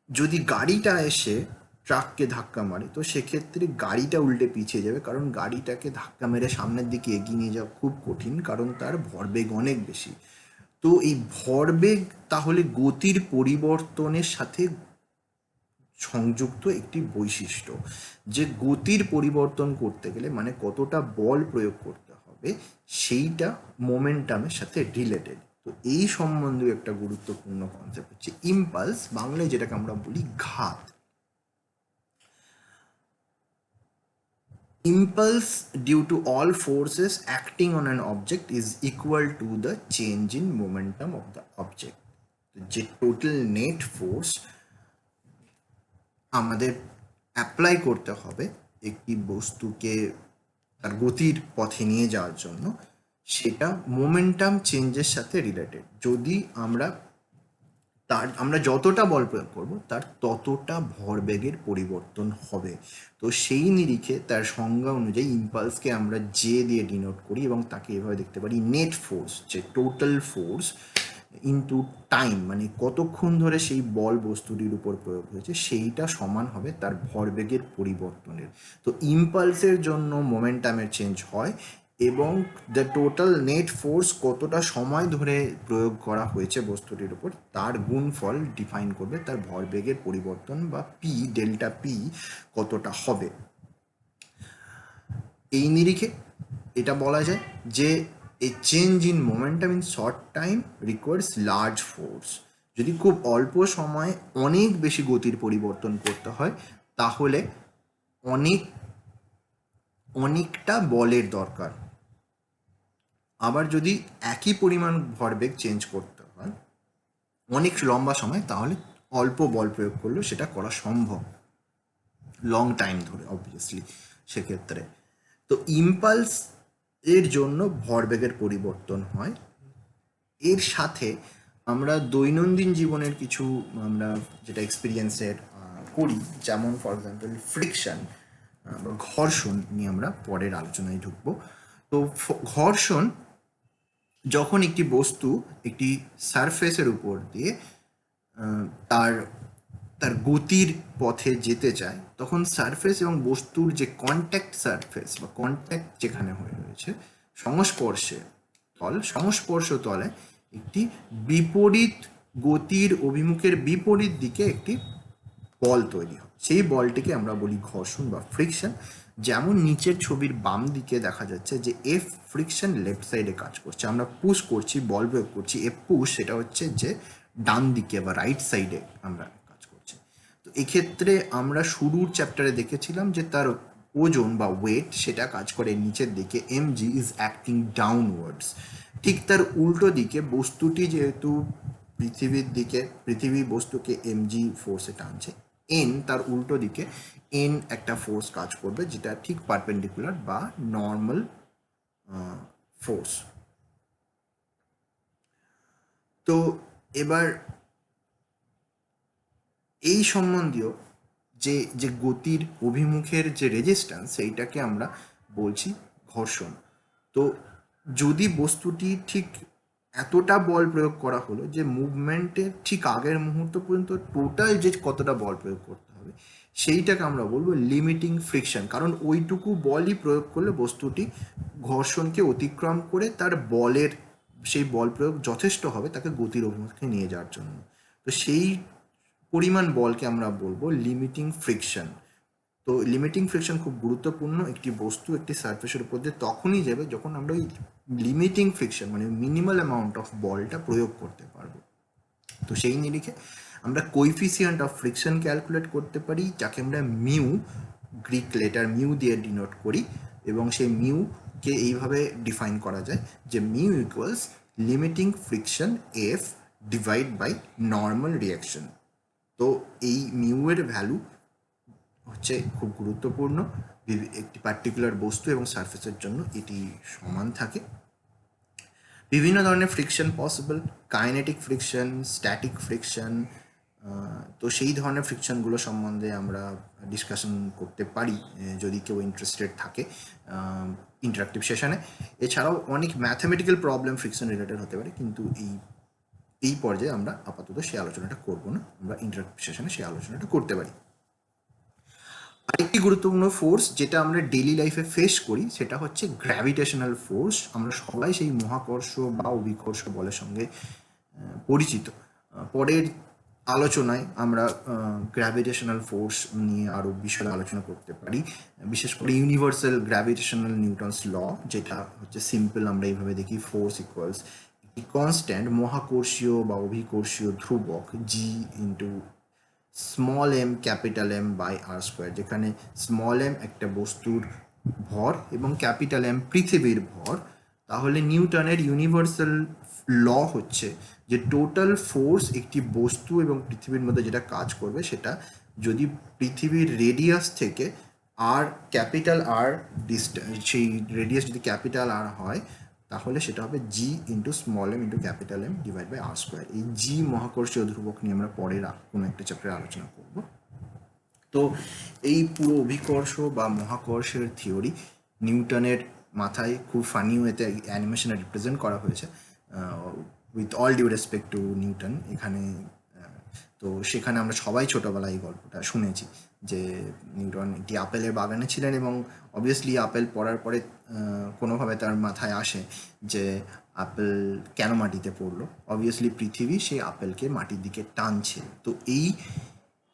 Speaker 1: যদি গাড়িটা এসে ট্রাককে ধাক্কা মারে, তো সেক্ষেত্রে গাড়িটা উল্টে পিছিয়ে যাবে, কারণ গাড়িটাকে ধাক্কা মেরে সামনের দিকে এগিয়ে নিয়ে যাওয়া খুব কঠিন, কারণ তার ভরবেগ অনেক বেশি। তো এই ভরবেগ তাহলে গতির পরিবর্তনের সাথে সংযুক্ত একটি বৈশিষ্ট্য, যে গতির পরিবর্তন করতে গেলে মানে কতটা বল প্রয়োগ করতে হবে সেইটা মোমেন্টামের সাথে রিলেটেড। তো এই সম্বন্ধে একটা গুরুত্বপূর্ণ কনসেপ্ট হচ্ছে ইম্পালস, বাংলায় যেটাকে আমরা বলি ঘাত। Impulse due to all forces acting on an object is equal to the change in momentum of the object. যে টোটাল নেট ফোর্স আমাদের অ্যাপ্লাই করতে হবে একটি বস্তুকে তার গতির পথে নিয়ে যাওয়ার জন্য, সেটা মোমেন্টাম চেঞ্জের সাথে রিলেটেড। যদি আমরা যতটা বল প্রয়োগ করব তার ততটা ভরবেগের পরিবর্তন হবে। তো সেই নিরিখে তার সংজ্ঞা অনুযায়ী ইম্পালসকে আমরা জে দিয়ে ডিনোট করি, এবং তাকে এভাবে দেখতে পারি নেট ফোর্স, যে টোটাল ফোর্স ইনটু টাইম, মানে কতক্ষণ ধরে সেই বল বস্তুটির উপর প্রয়োগ হয়েছে সেইটা সমান হবে তার ভরবেগের পরিবর্তনের। তো ইম্পালসের জন্য মোমেন্টামের চেঞ্জ হয়, এবং দ্য টোটাল নেট ফোর্স কতটা সময় ধরে প্রয়োগ করা হয়েছে বস্তুটির উপর তার গুণফল ডিফাইন করবে তার ভরবেগের পরিবর্তন, বা পি ডেল্টা পি কতটা হবে। এই নিরিখে এটা বলা যায় যে এ change in momentum in short time requires large force. যদি খুব অল্প সময়ে অনেক বেশি গতির পরিবর্তন করতে হয়, তাহলে অনেকটা বলের দরকার। আবার যদি একই পরিমাণ ভরবেগ চেঞ্জ করতে হয় অনেক লম্বা সময়, তাহলে অল্প বল প্রয়োগ করলেও সেটা করা সম্ভব লং টাইম ধরে অবভিয়াসলি সেক্ষেত্রে। তো ইম্পালস এর জন্য ভরবেগের পরিবর্তন হয়। এর সাথে আমরা দৈনন্দিন জীবনের কিছু আমরা যেটা এক্সপিরিয়েন্সের করি, যেমন ফর এক্সাম্পল ফ্রিকশন বা ঘর্ষণ নিয়ে আমরা পরের আলোচনায় ঢুকবো। তো ঘর্ষণ যখন একটি বস্তু একটি সারফেসের উপর দিয়ে তার তার গতির পথে যেতে চায়, তখন সারফেস এবং বস্তুর যে কন্ট্যাক্ট সারফেস বা কন্ট্যাক্ট যেখানে হয়ে রয়েছে সংস্পর্শ তলে একটি বিপরীত গতির অভিমুখের বিপরীত দিকে একটি বল তৈরি হয়, সেই বলটিকে আমরা বলি ঘর্ষণ বা ফ্রিকশন। যেমন নিচের ছবির বাম দিকে দেখা যাচ্ছে যে এফ ফ্রিকশন লেফট সাইডে কাজ করছে, আমরা পুশ করছি, বল প্রয়োগ করছি, এফ পুশ সেটা হচ্ছে যে ডান দিকে বা রাইট সাইডে আমরা কাজ করছি। তো এক্ষেত্রে আমরা শুরুর চ্যাপ্টারে দেখেছিলাম যে তার ওজন বা ওয়েট সেটা কাজ করে নিচের দিকে, mg ইজ অ্যাক্টিং ডাউনওয়ার্ডস। ঠিক তার উল্টো দিকে বস্তুটি যেহেতু পৃথিবী বস্তুকে mg ফোর্সে টানছে, n তার উল্টো দিকে n একটা ফোর্স কাজ করবে যেটা ঠিক পারপেন্ডিকুলার বা নর্মাল ফোর্স। তো এবার এই সম্বন্ধীয় যে যে গতির অভিমুখের যে রেজিস্ট্যান্স সেইটাকে আমরা বলছি ঘর্ষণ। তো যদি বস্তুটি ঠিক এতটা বল প্রয়োগ করা হলো যে মুভমেন্টের ঠিক আগের মুহূর্ত পর্যন্ত টোটাল যে কতটা বল প্রয়োগ করতে হবে সেইটাকে আমরা বলবো লিমিটিং ফ্রিকশন, কারণ ওইটুকু বলই প্রয়োগ করলে বস্তুটি ঘর্ষণকে অতিক্রম করে তার বলের সেই বল প্রয়োগ যথেষ্ট হবে তাকে গতির অভিমুখে নিয়ে যাওয়ার জন্য। তো সেই পরিমাণ বলকে আমরা বলবো লিমিটিং ফ্রিকশন। তো লিমিটিং ফ্রিকশন খুব গুরুত্বপূর্ণ। একটি বস্তু একটি সারফেসের উপর দিয়ে তখনই যাবে যখন আমরা ওই লিমিটিং ফ্রিকশন মানে মিনিমাল অ্যামাউন্ট অফ বলটা প্রয়োগ করতে পারবো। তো সেই নিরিখে আমরা কোইফিসিয়েন্ট অফ ফ্রিকশন ক্যালকুলেট করতে পারি, যাকে আমরা মিউ, গ্রিক লেটার মিউ দিয়ে ডিনোট করি, এবং সেই মিউকে এইভাবে ডিফাইন করা যায় যে mu equals limiting friction F divide by normal reaction. তো এই মিউ এর ভ্যালু হচ্ছে খুব গুরুত্বপূর্ণ, একটি পার্টিকুলার বস্তু এবং সারফেসের জন্য এটি সমান থাকে। বিভিন্ন ধরনের friction possible, kinetic friction, static friction. তো সেই ধরনের ফ্রিকশনগুলো সম্বন্ধে আমরা ডিসকাশন করতে পারি যদি কেউ ইন্টারেস্টেড থাকে ইন্টারাক্টিভ সেশনে। এছাড়াও অনেক ম্যাথামেটিক্যাল প্রবলেম ফ্রিকশন রিলেটেড হতে পারে, কিন্তু এই পর্যায়ে আমরা আপাতত সেই আলোচনাটা করবো না, আমরা ইন্টারাক্টিভ সেশনে সেই আলোচনাটা করতে পারি। আরেকটি গুরুত্বপূর্ণ ফোর্স যেটা আমরা ডেইলি লাইফে ফেস করি সেটা হচ্ছে গ্র্যাভিটেশনাল ফোর্স। আমরা সবাই সেই মহাকর্ষ বা অভিকর্ষ বলের সঙ্গে পরিচিত। পরের আলোচনায় আমরা গ্র্যাভিটেশনাল ফোর্স নিয়ে আরও বিশদ আলোচনা করতে পারি, বিশেষ করে ইউনিভার্সাল গ্র্যাভিটেশনাল নিউটনস ল, যেটা হচ্ছে সিম্পল আমরা এইভাবে দেখি, ফোর্স ইকুয়ালস একটি কনস্ট্যান্ট মহাকর্ষীয় বা অভিকর্ষীয় ধ্রুবক G into small M capital M by R square, যেখানে স্মল এম একটা বস্তুর ভর এবং ক্যাপিটাল এম পৃথিবীর ভর। তাহলে নিউটনের ইউনিভার্সাল ল হচ্ছে যে টোটাল ফোর্স একটি বস্তু এবং পৃথিবীর মধ্যে যেটা কাজ করবে সেটা যদি পৃথিবীর রেডিয়াস থেকে আর ক্যাপিটাল আর ডিস্টেন্স, সেই রেডিয়াস যদি ক্যাপিটাল আর হয় তাহলে সেটা হবে G into small M into capital M divide by R square. এই জি মহাকর্ষীয় ধ্রুবক নিয়ে আমরা পরের কোনো একটা চ্যাপ্টারে আলোচনা করব। তো এই পুরো অভিকর্ষ বা মহাকর্ষের থিওরি নিউটনের মাথায় খুব ফানি ওয়েতে অ্যানিমেশনে রিপ্রেজেন্ট করা হয়েছে, with all due respect to Newton এখানে। তো সেখানে আমরা সবাই ছোটোবেলায় এই গল্পটা শুনেছি যে নিউটন একটি আপেলের বাগানে ছিলেন এবং অবভিয়াসলি আপেল পড়ার পরে কোনোভাবে তার মাথায় আসে যে আপেল কেন মাটিতে পড়লো। অবভিয়াসলি পৃথিবী সেই আপেলকে মাটির দিকে টানছে। তো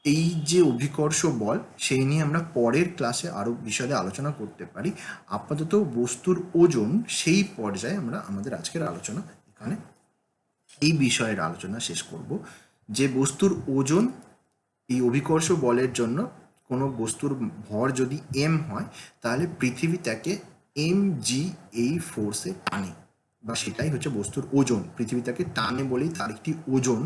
Speaker 1: এই যে অভিকর্ষ বল সেই নিয়ে আমরা পরের ক্লাসে আরও বিশদে আলোচনা করতে পারি। আপাতত বস্তুর ওজন সেই পর্যায়ে আমরা আমাদের আজকের আলোচনা এখানে এই বিষয়ের আলোচনা শেষ করব, যে বস্তুর ওজন এই অভিকর্ষ বলের জন্য কোনো বস্তুর ভর যদি এম হয় তাহলে পৃথিবী তাকে এম জি এই ফোর্সে টানে, বা সেটাই হচ্ছে বস্তুর ওজন। পৃথিবী তাকে টানে বলেই তার একটি ওজন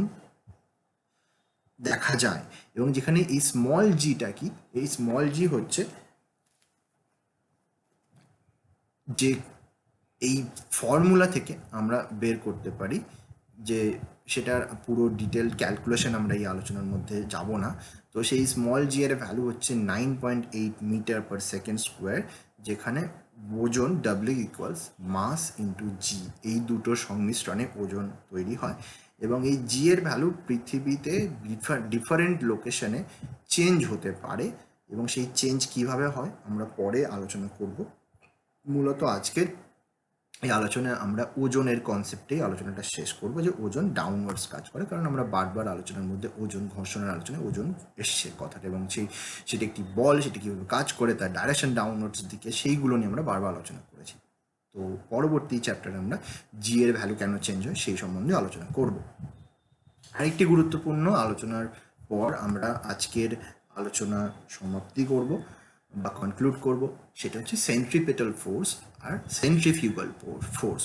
Speaker 1: দেখা যায়। এবং যেখানে এই স্মল জিটা কি, এই স্মল জি হচ্ছে যে এই ফর্মুলা থেকে আমরা বের করতে পারি, যে সেটার পুরো ডিটেল ক্যালকুলেশন আমরা এই আলোচনার মধ্যে যাব না। তো সেই স্মল জি এর ভ্যালু হচ্ছে 9.8 মিটার পার সেকেন্ড স্কোয়ার, যেখানে ওজন ডাব্লিউ ইকুয়ালস মাস ইন্টু জি, এই দুটোর সংমিশ্রণে ওজন তৈরি হয়। এবং এই জি এর ভ্যালু পৃথিবীতে ডিফারেন্ট লোকেশনে চেঞ্জ হতে পারে, এবং সেই চেঞ্জ কিভাবে হয় আমরা পরে আলোচনা করব। মূলত আজকের এই আলোচনায় আমরা ওজনের কনসেপ্টেই আলোচনাটা শেষ করবো, যে ওজন ডাউনওয়ার্ডস কাজ করে, কারণ আমরা বারবার আলোচনার মধ্যে ওজন ঘর্ষণের আলোচনায় ওজন এসছে কথাটা, এবং সেটি একটি বল, সেটি কীভাবে কাজ করে, তার ডাইরেকশন ডাউনওয়ার্ডস দিকে, সেইগুলো নিয়ে আমরা বারবার আলোচনা করেছি। তো পরবর্তী চ্যাপ্টারে আমরা জি এর ভ্যালু কেন চেঞ্জ হয় সেই সম্বন্ধে আলোচনা করব। আরেকটি গুরুত্বপূর্ণ আলোচনার পর আমরা আজকের আলোচনা সমাপ্তি করব। বা কনক্লুড করব সেটা হচ্ছে সেন্ট্রিপেটাল ফোর্স আর সেন্ট্রিফিউগাল ফোর্স।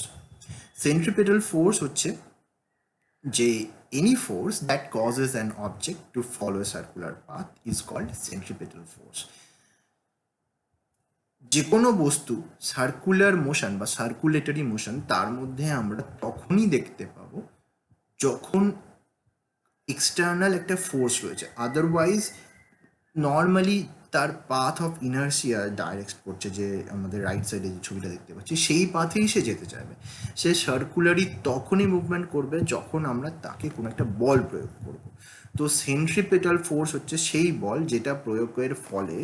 Speaker 1: সেন্ট্রিপেটাল ফোর্স হচ্ছে যে any force that causes an object to follow a circular path is called centripetal force. যে কোনো বস্তু সার্কুলার মোশন বা সার্কুলেটরি মোশন তার মধ্যে আমরা তখনই দেখতে পাবো যখন এক্সটার্নাল একটা ফোর্স রয়েছে, আদারওয়াইজ নর্মালি তার পাথ অফ ইনার্সিয়া ডাইরেক্ট করছে, যে আমাদের রাইট সাইডে যে ছবিটা দেখতে পাচ্ছি সেই পাথেই সে যেতে চাইবে। সে সার্কুলারই তখনই মুভমেন্ট করবে যখন আমরা তাকে কোনো একটা বল প্রয়োগ করব। তো সেন্ট্রিপেটাল ফোর্স হচ্ছে সেই বল যেটা প্রয়োগের ফলে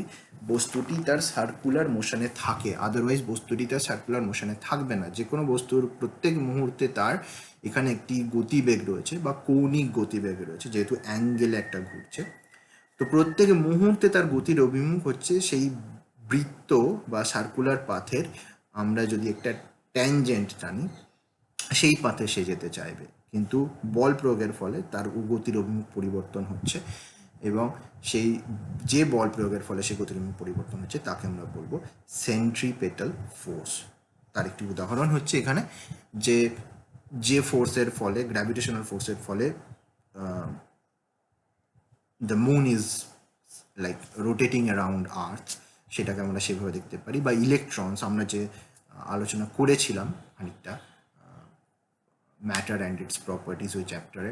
Speaker 1: বস্তুটি তার সার্কুলার মোশনে থাকে, আদারওয়াইজ বস্তুটি তার সার্কুলার মোশনে থাকবে না। যে কোনো বস্তুর প্রত্যেক মুহূর্তে তার এখানে একটি গতিবেগ রয়েছে বা কৌণিক গতিবেগ রয়েছে, যেহেতু অ্যাঙ্গেলে একটা ঘুরছে। তো প্রত্যেক মুহূর্তে তার গতির অভিমুখ হচ্ছে সেই বৃত্ত বা সার্কুলার পাথের, আমরা যদি একটা ট্যানজেন্ট টানি সেই পাথে সে যেতে চাইবে, কিন্তু বল প্রয়োগের ফলে তার গতির অভিমুখ পরিবর্তন হচ্ছে, এবং সেই যে বল প্রয়োগের ফলে সেই গতির অভিমুখ পরিবর্তন হচ্ছে তাকে আমরা বলবো সেন্ট্রিপেটাল ফোর্স। তার একটি উদাহরণ হচ্ছে এখানে যে ফোর্সের ফলে, গ্র্যাভিটেশনাল ফোর্সের ফলে the moon is like rotating around earth, সেটাকে আমরা সেভাবে দেখতে পারি। বা ইলেকট্রনস, আমরা যে আলোচনা করেছিলাম খানিকটা ম্যাটার অ্যান্ড ইটস প্রপার্টিজ ওই চ্যাপ্টারে,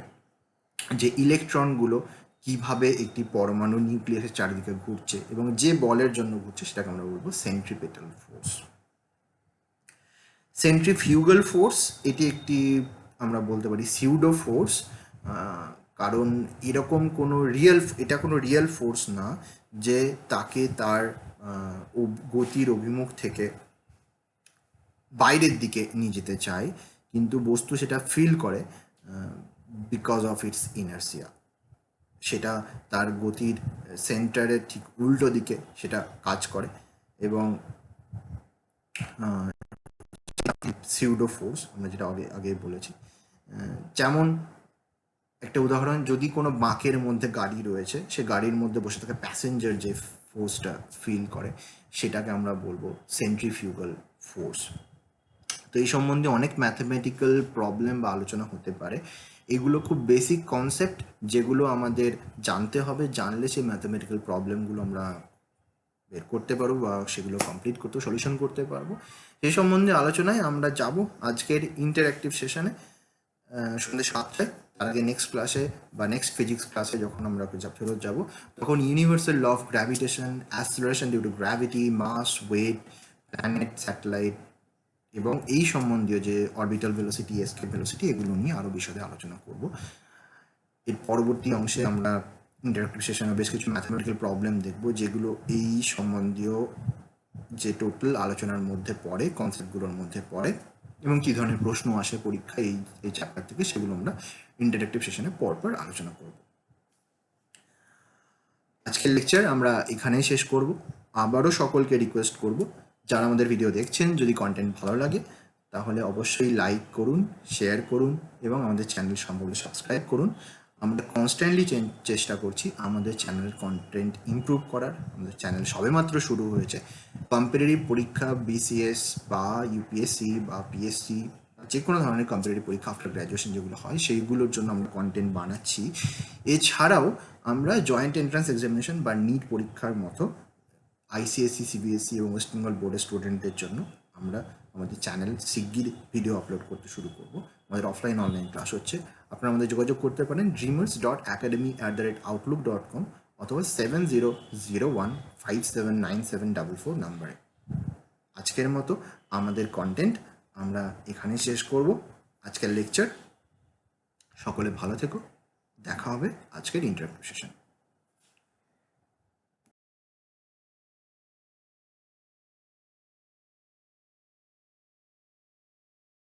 Speaker 1: যে ইলেকট্রনগুলো কিভাবে একটি পরমাণু নিউক্লিয়াসের চারিদিকে ঘুরছে এবং যে বলের জন্য ঘুরছে সেটাকে আমরা বলবো সেন্ট্রিপেটাল ফোর্স। সেন্ট্রিফিউগাল ফোর্স এটি একটি আমরা বলতে পারি সিউডো ফোর্স, কারণ এরকম এটা কোনো রিয়েল ফোর্স না যে তাকে তার গতির অভিমুখ থেকে বাইরের দিকে নিয়ে যেতে চায়, কিন্তু বস্তু সেটা ফিল করে বিকজ অফ ইটস ইনার্সিয়া। সেটা তার গতির সেন্টারের ঠিক উল্টো দিকে সেটা কাজ করে, এবং সিউডো ফোর্স আমরা যেটা আগে বলেছি। যেমন একটা উদাহরণ, যদি কোনো বাঁকের মধ্যে গাড়ি রয়েছে, সে গাড়ির মধ্যে বসে থাকা প্যাসেঞ্জার যে ফোর্সটা ফিল করে সেটাকে আমরা বলবো সেন্ট্রিফিউগাল ফোর্স। তো এই সম্বন্ধে অনেক ম্যাথমেটিক্যাল প্রবলেম বা আলোচনা হতে পারে। এগুলো খুব বেসিক কনসেপ্ট যেগুলো আমাদের জানতে হবে, জানলে সেই ম্যাথমেটিক্যাল প্রবলেমগুলো আমরা বের করতে পারবো বা সেগুলো কমপ্লিট করতে, সলিউশন করতে পারবো। সেই সম্বন্ধে আলোচনায় আমরা যাব আজকের ইন্টারঅ্যাক্টিভ সেশনে সন্ধ্যে 7টায়। তার আগে নেক্সট ক্লাসে বা নেক্সট ফিজিক্স ক্লাসে যখন আমরা ফেরত যাব, তখন universal law of gravitation, acceleration due to gravity, mass, weight, planet, satellite এবং এই সম্বন্ধীয় যে অরবিটাল ভেলোসিটি, এসকেপ ভেলোসিটি, এগুলো নিয়ে আরও বিশদে আলোচনা করব। এর পরবর্তী অংশে আমরা ইন্টারঅ্যাক্টিভ সেশনে বেশ কিছু ম্যাথমেটিক্যাল প্রবলেম দেখব, যেগুলো এই সম্বন্ধীয় যে টোটাল আলোচনার মধ্যে পড়ে, কনসেপ্টগুলোর মধ্যে পড়ে, এবং কী ধরনের প্রশ্ন আসে পরীক্ষায় এই চ্যাপ্টার থেকে, সেগুলো আমরা ইন্টারঅ্যাক্টিভ সেশনে পরপর আলোচনা করব। আজকের লেকচার আমরা এখানেই শেষ করব। আবারও সকলকে রিকোয়েস্ট করব, যারা আমাদের ভিডিও দেখছেন, যদি কন্টেন্ট ভালো লাগে তাহলে অবশ্যই লাইক করুন, শেয়ার করুন এবং আমাদের চ্যানেল সম্পর্কে সাবস্ক্রাইব করুন। আমরা কনস্ট্যান্টলি চেষ্টা করছি আমাদের চ্যানেলের কন্টেন্ট ইমপ্রুভ করার। আমাদের চ্যানেল সবেমাত্র শুরু হয়েছে। কম্পিটিটিভ পরীক্ষা, বিসিএস বা ইউপিএসসি বা পিএসসি, যে কোনো ধরনের কম্পিটিটিভ পরীক্ষা আফটার গ্র্যাজুয়েশন যেগুলো হয়, সেইগুলোর জন্য আমরা কন্টেন্ট বানাচ্ছি। এছাড়াও আমরা জয়েন্ট এন্ট্রান্স এক্সামিনেশন বা নিট পরীক্ষার মতো আইসিএসসি, সিবিএসসি এবং ওয়েস্ট বেঙ্গল বোর্ডের স্টুডেন্টদের জন্য আমরা আমাদের চ্যানেল শিগগির ভিডিও আপলোড করতে শুরু করব। আমাদের অফলাইন অনলাইন ক্লাস হচ্ছে। আপনারা আমাদের যোগাযোগ করতে পারেন dreamers.academy@outlook.com অথবা 7001579744 নাম্বারে। আজকের মতো আমাদের কন্টেন্ট আমরা এখানে শেষ করব। আজকের লেকচার। সকলে ভালো থেকো, দেখা হবে আজকের ইন্টারঅ্যাক্টিভ সেশন।